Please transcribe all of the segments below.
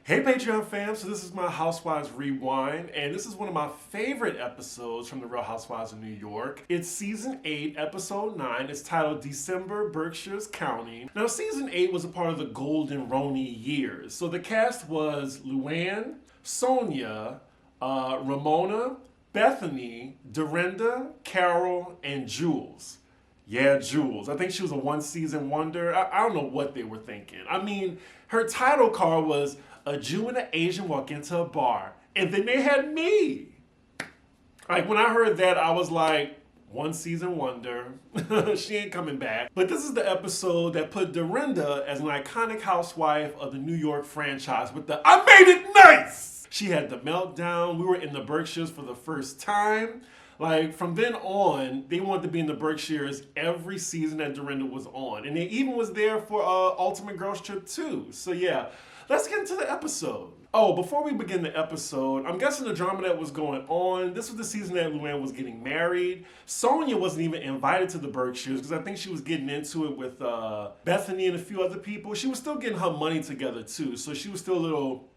Hey Patreon fam, so this is my Housewives Rewind, and this is one of my favorite episodes from The Real Housewives of New York. It's season 8, episode 9. It's titled December, Berkshires County. Now season 8 was a part of the Golden Roni years. So the cast was Luann, Sonia, Ramona, Bethany, Dorinda, Carol, and Jules. Yeah, Jules. I think she was a one-season wonder. I don't know what they were thinking. I mean, her title card was a Jew and an Asian walk into a bar, and then they had me. Like, when I heard that, I was like, one-season wonder. She ain't coming back. But this is the episode that put Dorinda as an iconic housewife of the New York franchise with the I made it nice! She had the meltdown. We were in the Berkshires for the first time. Like, from then on, they wanted to be in the Berkshires every season that Dorinda was on. And they even was there for Ultimate Girls Trip 2. So yeah, let's get into the episode. Oh, before we begin the episode, I'm guessing the drama that was going on, this was the season that Luann was getting married. Sonia wasn't even invited to the Berkshires because I think she was getting into it with Bethany and a few other people. She was still getting her money together too, so she was still a little...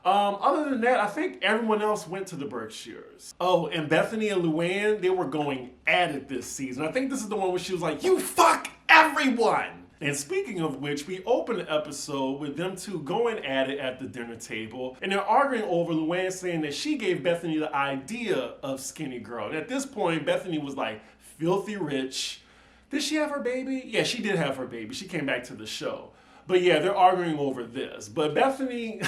Other than that, I think everyone else went to the Berkshires. Oh, and Bethany and Luann, they were going at it this season. I think this is the one where she was like, you fuck everyone! And speaking of which, we open the episode with them two going at it at the dinner table. And they're arguing over Luann saying that she gave Bethany the idea of skinny girl. And at this point, Bethany was like filthy rich. Did she have her baby? Yeah, she did have her baby. She came back to the show. But yeah, they're arguing over this. But Bethany...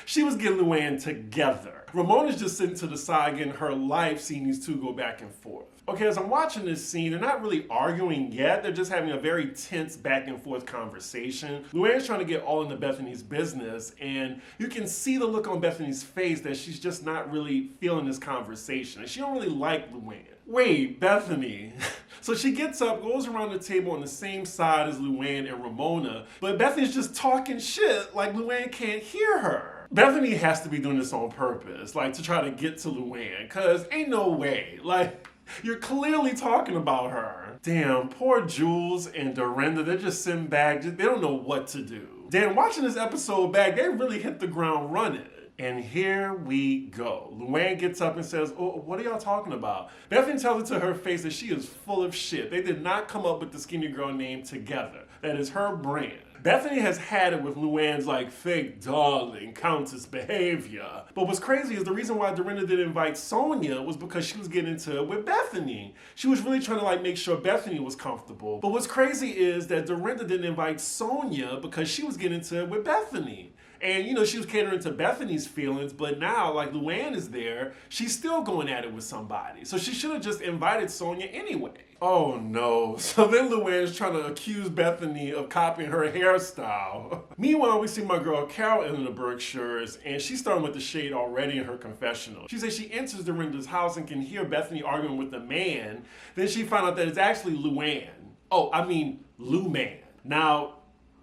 she was getting Luann together. Ramona's just sitting to the side getting her life seeing these two go back and forth. Okay, as I'm watching this scene, they're not really arguing yet. They're just having a very tense back and forth conversation. Luann's trying to get all into Bethany's business, and you can see the look on Bethany's face that she's just not really feeling this conversation. And she don't really like Luann. Wait, Bethany. So she gets up, goes around the table on the same side as Luann and Ramona, but Bethany's just talking shit like Luann can't hear her. Bethany has to be doing this on purpose, like to try to get to Luann, cause ain't no way. Like, you're clearly talking about her. Damn, poor Jules and Dorinda, they're just sitting back, they don't know what to do. Damn, watching this episode back, they really hit the ground running. And here we go. Luann gets up and says, oh, what are y'all talking about? Bethany tells it to her face that she is full of shit. They did not come up with the skinny girl name together. That is her brand. Bethany has had it with Luann's like fake darling countess behavior. But what's crazy is the reason why Dorinda didn't invite Sonia was because she was getting into it with Bethany. She was really trying to like make sure Bethany was comfortable. But what's crazy is that Dorinda didn't invite Sonia because she was getting into it with Bethany. And, you know, she was catering to Bethany's feelings, but now, like, Luann is there, she's still going at it with somebody. So she should have just invited Sonia anyway. Oh, no. So then Luann's trying to accuse Bethany of copying her hairstyle. Meanwhile, we see my girl Carol in the Berkshires, and she's starting with the shade already in her confessional. She says she enters Dorinda's house and can hear Bethany arguing with the man. Then she found out that it's actually Luann. Oh, I mean, Lou-Man. Now,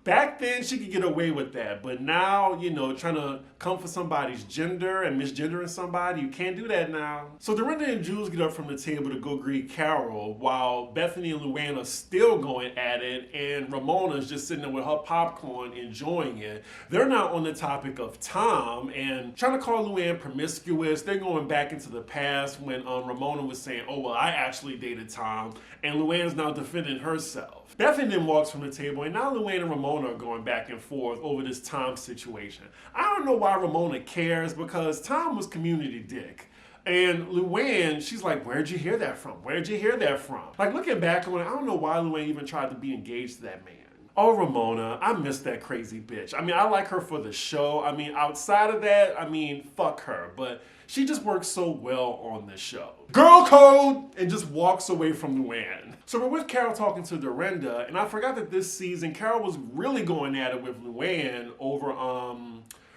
back then, she could get away with that, but now, you know, trying to come for somebody's gender and misgendering somebody, you can't do that now. So Dorinda and Jules get up from the table to go greet Carol, while Bethany and Luann are still going at it, and Ramona's just sitting there with her popcorn, enjoying it. They're now on the topic of Tom, and trying to call Luann promiscuous. They're going back into the past when Ramona was saying, oh, well, I actually dated Tom, and Luann's now defending herself. Bethany then walks from the table, and now Luann and Ramona are going back and forth over this Tom situation. I don't know why Ramona cares, because Tom was community dick. And Luann, she's like, where'd you hear that from? Where'd you hear that from? Like, looking back on it, I don't know why Luann even tried to be engaged to that man. Oh, Ramona, I miss that crazy bitch. I mean, I like her for the show. I mean, outside of that, I mean, fuck her. But she just works so well on this show. Girl code! And just walks away from Luann. So we're with Carol talking to Dorinda, and I forgot that this season, Carol was really going at it with Luann over,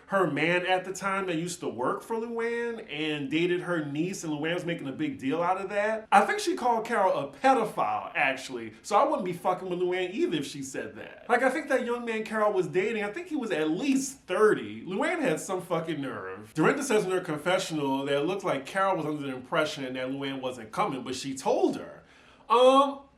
her man at the time that used to work for Luann and dated her niece, and Luann was making a big deal out of that. I think she called Carol a pedophile, actually. So I wouldn't be fucking with Luann either if she said that. Like, I think that young man Carol was dating, I think he was at least 30. Luann had some fucking nerve. Dorinda says in her confessional that it looked like Carol was under the impression that Luann wasn't coming, but she told her.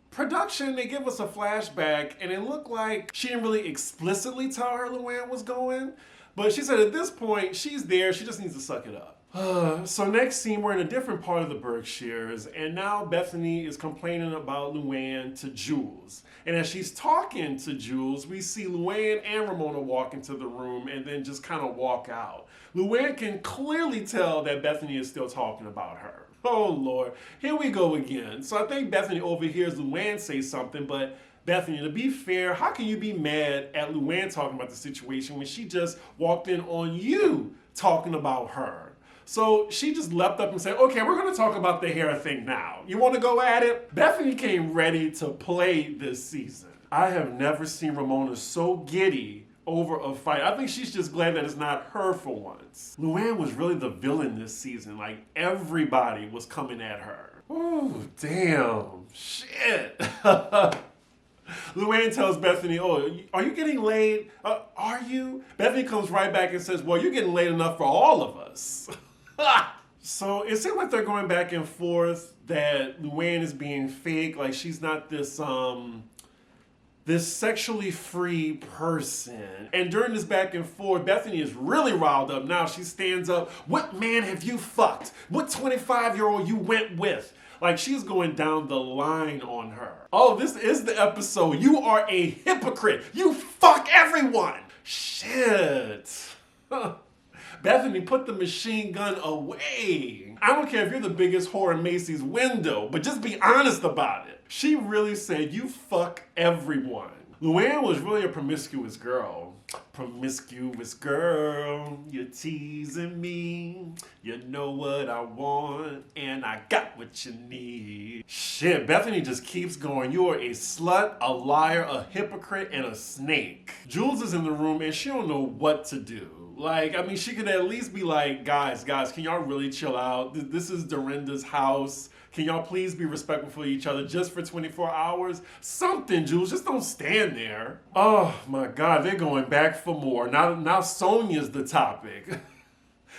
Production, they give us a flashback, and it looked like she didn't really explicitly tell her Luann was going, But she said at this point, she's there, she just needs to suck it up. So next scene, we're in a different part of the Berkshires, and now Bethany is complaining about Luann to Jules. And as she's talking to Jules, we see Luann and Ramona walk into the room and then just kind of walk out. Luann can clearly tell that Bethany is still talking about her. Oh Lord, here we go again. So I think Bethany overhears Luann say something, but Bethany, to be fair, how can you be mad at Luann talking about the situation when she just walked in on you talking about her? So she just leapt up and said, okay, we're going to talk about the hair thing now. You want to go at it? Bethany came ready to play this season. I have never seen Ramona so giddy over a fight. I think she's just glad that it's not her for once. Luann was really the villain this season. Like, everybody was coming at her. Ooh, damn. Shit. Luann tells Bethany, oh, are you getting laid? Are you? Bethany comes right back and says, well, you're getting laid enough for all of us. So it seems like they're going back and forth that Luann is being fake, like she's not this this sexually free person. And during this back and forth, Bethany is really riled up now. She stands up, what man have you fucked? What 25-year-old you went with? Like, she's going down the line on her. Oh, this is the episode. You are a hypocrite. You fuck everyone. Shit. Bethany, put the machine gun away. I don't care if you're the biggest whore in Macy's window, but just be honest about it. She really said, you fuck everyone. Luann was really a promiscuous girl. Promiscuous girl, you're teasing me. You know what I want, and I got what you need. Shit, Bethany just keeps going. You are a slut, a liar, a hypocrite, and a snake. Jules is in the room, and she don't know what to do. Like, I mean, she could at least be like, guys, can y'all really chill out? This is Dorinda's house. Can y'all please be respectful for each other just for 24 hours? Something, Jules. Just don't stand there. Oh, my God. They're going back for more. Now Sonia's the topic.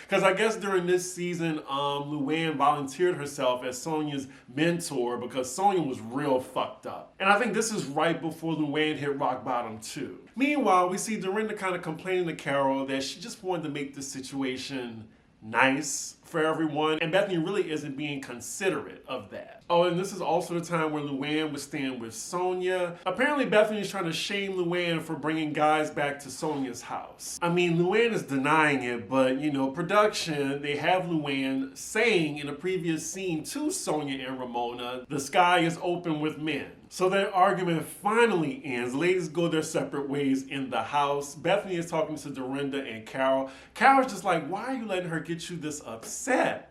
Because I guess during this season, Luann volunteered herself as Sonia's mentor because Sonia was real fucked up. And I think this is right before Luann hit rock bottom too. Meanwhile, we see Dorinda kind of complaining to Carol that she just wanted to make this situation nice for everyone, and Bethany really isn't being considerate of that. Oh, and this is also the time where Luann was staying with Sonia. Apparently Bethany's trying to shame Luann for bringing guys back to Sonia's house. I mean, Luann is denying it, but you know, production, they have Luann saying in a previous scene to Sonia and Ramona, the sky is open with men. So their argument finally ends. Ladies go their separate ways in the house. Bethany is talking to Dorinda and Carol. Carol's just like, why are you letting her get you this upset?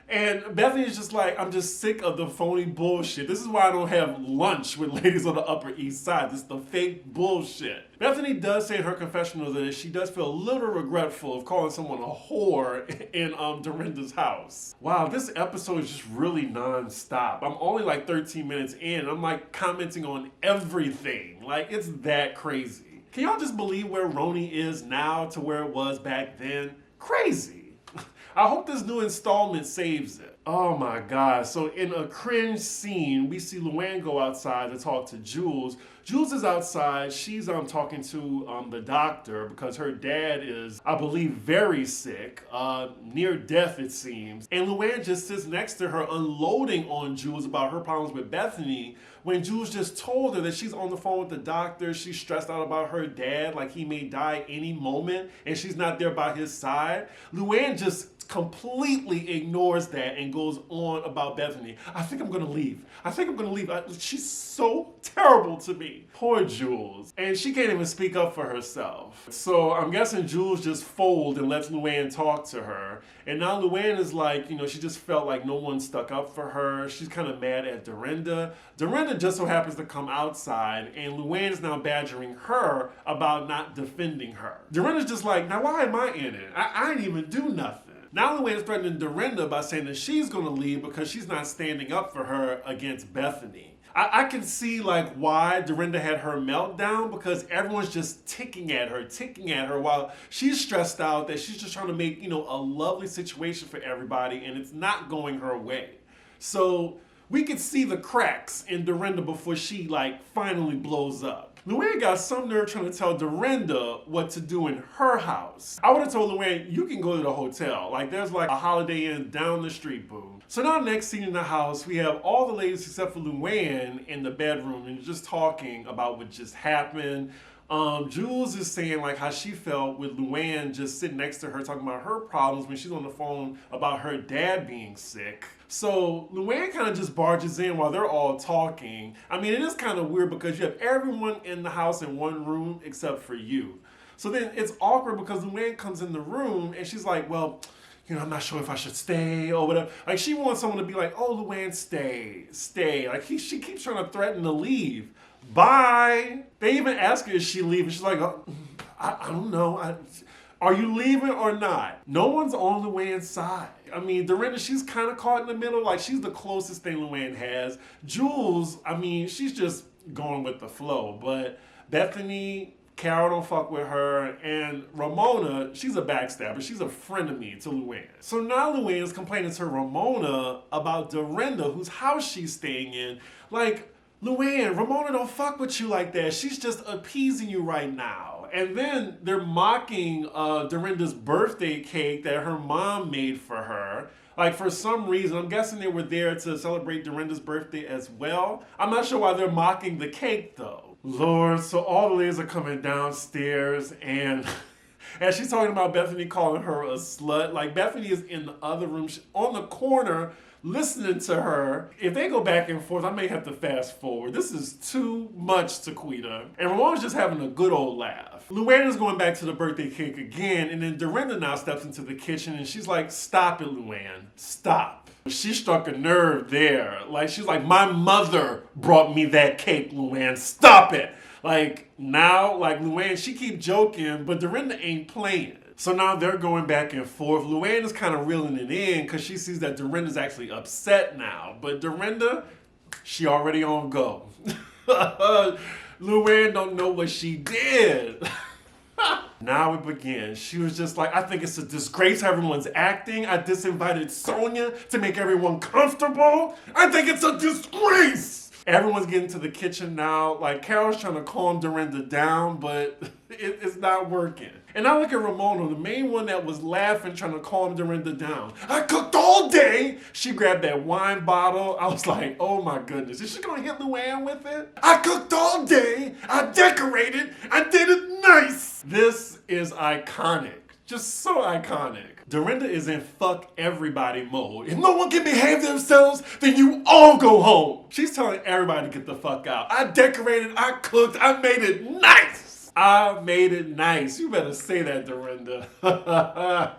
And Bethany is just like, I'm just sick of the phony bullshit. This is why I don't have lunch with ladies on the Upper East Side. This is the fake bullshit. Bethany does say in her confessional that she does feel a little regretful of calling someone a whore in Dorinda's house. Wow, this episode is just really non-stop. I'm only like 13 minutes in, and I'm like commenting on everything. Like, it's that crazy. Can y'all just believe where Roni is now to where it was back then? Crazy. I hope this new installment saves it. Oh my God. So in a cringe scene, we see Luann go outside to talk to Jules. Jules is outside. She's talking to the doctor because her dad is, I believe, very sick, near death it seems. And Luann just sits next to her unloading on Jules about her problems with Bethany when Jules just told her that she's on the phone with the doctor. She's stressed out about her dad, like he may die any moment, and she's not there by his side. Luann just completely ignores that and goes on about Bethany. I think I'm gonna leave. She's so terrible to me. Poor Jules. And she can't even speak up for herself. So I'm guessing Jules just folds and lets Luann talk to her. And now Luann is like, you know, she just felt like no one stuck up for her. She's kind of mad at Dorinda. Dorinda just so happens to come outside, and Luann is now badgering her about not defending her. Dorinda's just like, now why am I in it? I didn't even do nothing. Now Luann is threatening Dorinda by saying that she's going to leave because she's not standing up for her against Bethany. I can see like why Dorinda had her meltdown, because everyone's just ticking at her while she's stressed out that she's just trying to make, you know, a lovely situation for everybody, and it's not going her way. So we could see the cracks in Dorinda before she like finally blows up. Luann got some nerve trying to tell Dorinda what to do in her house. I would have told Luann, you can go to the hotel. Like, there's like a Holiday Inn down the street, boo. So now next scene in the house, we have all the ladies except for Luann in the bedroom and just talking about what just happened. Jules is saying like how she felt with Luann just sitting next to her talking about her problems when she's on the phone about her dad being sick. So Luann kind of just barges in while they're all talking. I mean, it is kind of weird because you have everyone in the house in one room except for you. So then it's awkward because Luann comes in the room and she's like, well, you know, I'm not sure if I should stay or whatever. Like, she wants someone to be like, oh, Luann, stay. Like, she keeps trying to threaten to leave. Bye. They even ask her, is she leaving? She's like, oh, I don't know. Are you leaving or not? No one's on Luann's side. I mean, Dorinda, she's kind of caught in the middle. Like, she's the closest thing Luann has. Jules, I mean, she's just going with the flow. But Bethany, Carol don't fuck with her, and Ramona, she's a backstabber. She's a frenemy to Luann. So now Luann is complaining to Ramona about Dorinda, whose house she's staying in. Like, Luann, Ramona don't fuck with you like that. She's just appeasing you right now. And then they're mocking Dorinda's birthday cake that her mom made for her. Like, for some reason, I'm guessing they were there to celebrate Dorinda's birthday as well. I'm not sure why they're mocking the cake, though. Lord, so all the ladies are coming downstairs, and as she's talking about Bethany calling her a slut, like, Bethany is in the other room, on the corner, listening to her. If they go back and forth, I may have to fast forward. This is too much, Taquita. And Ramona's just having a good old laugh. Luann is going back to the birthday cake again, and then Dorinda now steps into the kitchen, and she's like, stop it, Luann. Stop. She struck a nerve there. Like, she's like, my mother brought me that cake, Luann. Stop it. Like, now, like, Luann, she keep joking, but Dorinda ain't playing. So now they're going back and forth. Luann is kind of reeling it in because she sees that Dorinda's actually upset now. But Dorinda, she already on go. Luann don't know what she did. Now it begins. She was just like, I think it's a disgrace how everyone's acting. I disinvited Sonia to make everyone comfortable. I think it's a disgrace. Everyone's getting to the kitchen now. Like, Carol's trying to calm Dorinda down, but it's not working. And I look at Ramona, the main one that was laughing, trying to calm Dorinda down. I cooked all day. She grabbed that wine bottle. I was like, oh my goodness. Is she going to hit Luann with it? I cooked all day. I decorated. I did it nice. This is iconic. Just so iconic. Dorinda is in fuck everybody mode. If no one can behave themselves, then you all go home. She's telling everybody to get the fuck out. I decorated, I cooked, I made it nice. I made it nice. You better say that, Dorinda.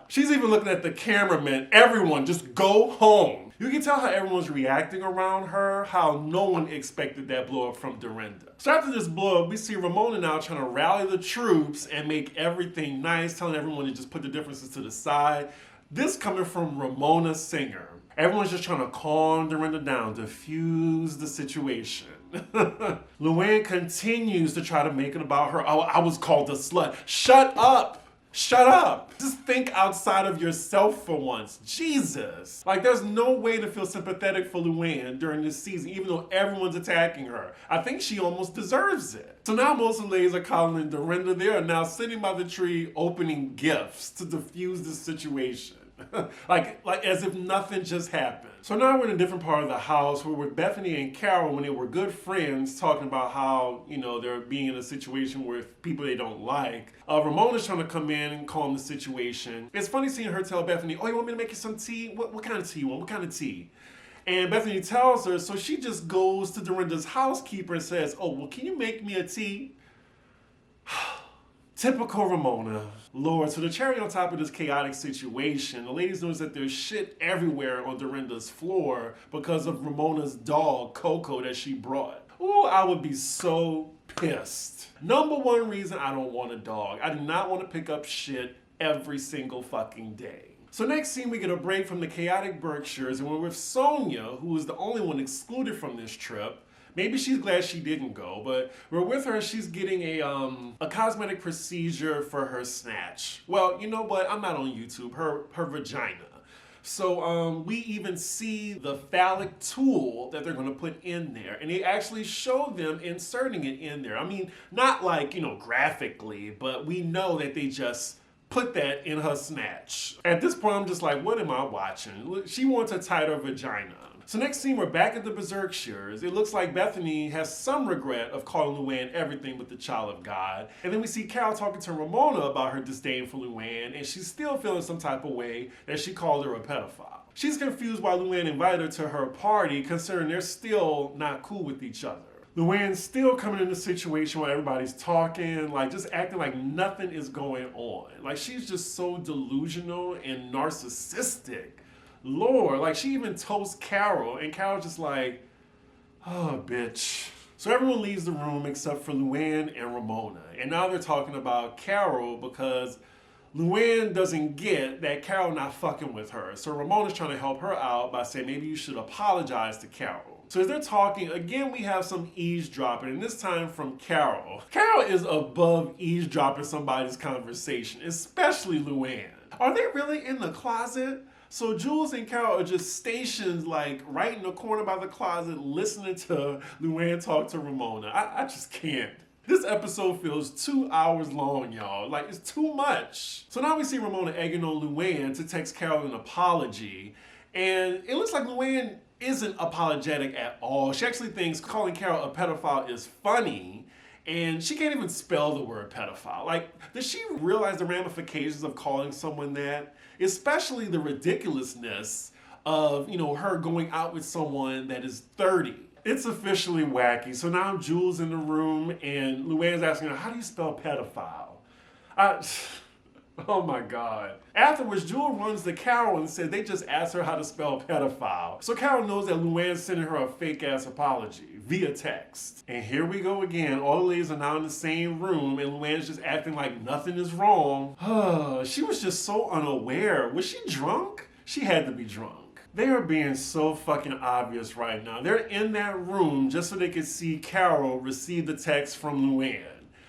She's even looking at the cameraman. Everyone, just go home. You can tell how everyone's reacting around her, how no one expected that blow up from Dorinda. So after this blow up, we see Ramona now trying to rally the troops and make everything nice, telling everyone to just put the differences to the side. This coming from Ramona Singer. Everyone's just trying to calm Dorinda down, diffuse the situation. Luann continues to try to make it about her. Oh, I was called a slut. Shut up. Shut up. Just think outside of yourself for once. Jesus. Like, there's no way to feel sympathetic for Luann during this season, even though everyone's attacking her. I think she almost deserves it. So now most of the ladies are calling Dorinda. They are now sitting by the tree opening gifts to diffuse the situation. like as if nothing just happened. So now we're in a different part of the house where we're with Bethany and Carol when they were good friends, talking about how, you know, they're being in a situation with people they don't like. Ramona's trying to come in and calm the situation. It's funny seeing her tell Bethany, oh, you want me to make you some tea? What kind of tea you want? What kind of tea? And Bethany tells her, so she just goes to Dorinda's housekeeper and says, oh, well, can you make me a tea? Typical Ramona. Lord, so the cherry on top of this chaotic situation, the ladies notice that there's shit everywhere on Dorinda's floor because of Ramona's dog, Coco, that she brought. Ooh, I would be so pissed. Number one reason I don't want a dog. I do not want to pick up shit every single fucking day. So next scene, we get a break from the chaotic Berkshires, and we're with Sonia, who is the only one excluded from this trip. Maybe she's glad she didn't go, but we're with her. She's getting a cosmetic procedure for her snatch. Well, you know what? I'm not on YouTube. Her vagina. So we even see the phallic tool that they're going to put in there. And they actually show them inserting it in there. I mean, not like, graphically, but we know that they just put that in her snatch. At this point, I'm just like, what am I watching? Look, she wants a tighter vagina. So next scene, we're back at the Berkshires. It looks like Bethany has some regret of calling Luann everything but the child of God. And then we see Carol talking to Ramona about her disdain for Luann, and she's still feeling some type of way that she called her a pedophile. She's confused why Luann invited her to her party, considering they're still not cool with each other. Luann's still coming in a situation where everybody's talking, like just acting like nothing is going on. Like she's just so delusional and narcissistic. Lord, like she even toasts Carol, and Carol's just like, oh, bitch. So everyone leaves the room except for Luann and Ramona. And now they're talking about Carol because Luann doesn't get that Carol not fucking with her. So Ramona's trying to help her out by saying maybe you should apologize to Carol. So as they're talking, again, we have some eavesdropping, and this time from Carol. Carol is above eavesdropping somebody's conversation, especially Luann. Are they really in the closet? So Jules and Carol are just stationed like right in the corner by the closet listening to Luann talk to Ramona. I just can't. This episode feels 2 hours long, y'all. Like, it's too much. So now we see Ramona egging on Luann to text Carol an apology. And it looks like Luann isn't apologetic at all. She actually thinks calling Carol a pedophile is funny. And she can't even spell the word pedophile. Like, does she realize the ramifications of calling someone that? Especially the ridiculousness of, her going out with someone that is 30. It's officially wacky. So now Jules in the room and Luann's asking her, how do you spell pedophile? Oh my God. Afterwards, Jewel runs to Carol and says they just asked her how to spell pedophile. So Carol knows that Luann's sending her a fake ass apology via text. And here we go again. All the ladies are now in the same room and Luann's just acting like nothing is wrong. She was just so unaware. Was she drunk? She had to be drunk. They are being so fucking obvious right now. They're in that room just so they could see Carol receive the text from Luann.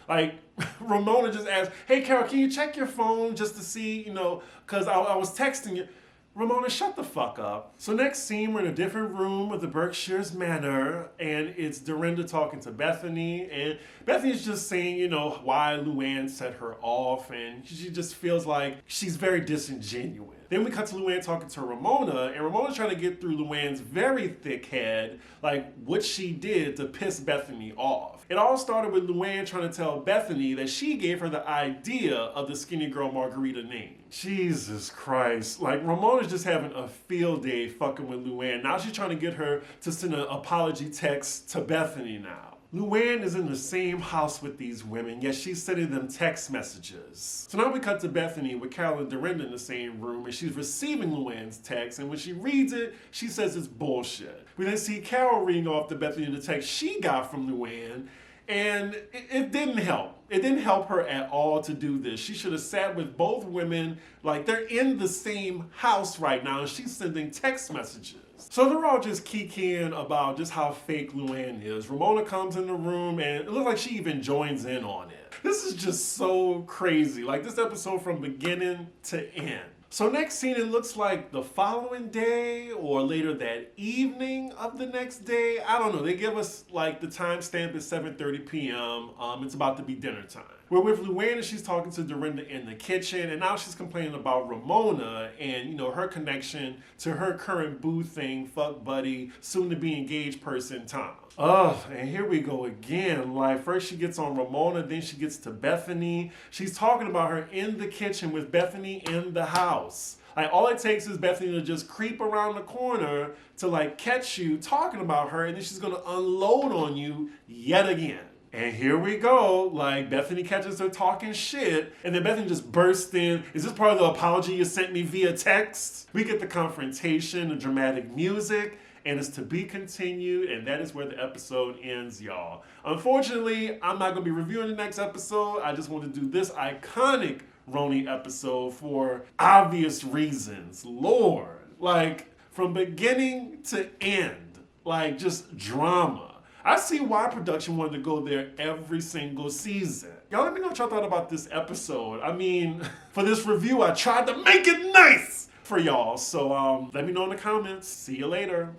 Like, Ramona just asked, hey, Carol, can you check your phone just to see, because I was texting you. Ramona, shut the fuck up. So next scene, we're in a different room of the Berkshires Manor, and it's Dorinda talking to Bethany, and Bethany's just saying, why Luann set her off, and she just feels like she's very disingenuous. Then we cut to Luann talking to Ramona, and Ramona's trying to get through Luann's very thick head, like what she did to piss Bethany off. It all started with Luann trying to tell Bethany that she gave her the idea of the Skinny Girl Margarita name. Jesus Christ. Like, Ramona's just having a field day fucking with Luann. Now she's trying to get her to send an apology text to Bethany now. Luann is in the same house with these women, yet she's sending them text messages. So now we cut to Bethany with Carol and Dorinda in the same room, and she's receiving Luann's text, and when she reads it, she says it's bullshit. We then see Carol reading off to Bethany the text she got from Luann, and it didn't help. It didn't help her at all to do this. She should have sat with both women, like they're in the same house right now, and she's sending text messages. So they're all just kikiing about just how fake Luann is. Ramona comes in the room, and it looks like she even joins in on it. This is just so crazy. Like, this episode from beginning to end. So next scene, it looks like the following day or later that evening of the next day. I don't know. They give us like the timestamp is 7:30 p.m. It's about to be dinner time. We're with Luann and she's talking to Dorinda in the kitchen, and now she's complaining about Ramona and, her connection to her current boo thing, fuck buddy, soon to be engaged person, Tom. And here we go again. Like, first she gets on Ramona, then she gets to Bethany. She's talking about her in the kitchen with Bethany in the house. Like, all it takes is Bethany to just creep around the corner to like catch you talking about her, and then she's gonna unload on you yet again. And here we go, like Bethany catches her talking shit, and then Bethany just bursts in. Is this part of the apology you sent me via text? We get the confrontation, the dramatic music, and it's to be continued, and that is where the episode ends, y'all. Unfortunately, I'm not gonna be reviewing the next episode. I just want to do this iconic Roni episode for obvious reasons. Lord, like from beginning to end, like just drama. I see why production wanted to go there every single season. Y'all let me know what y'all thought about this episode. I mean, for this review, I tried to make it nice. for y'all. So let me know in the comments. See you later.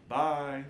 Bye.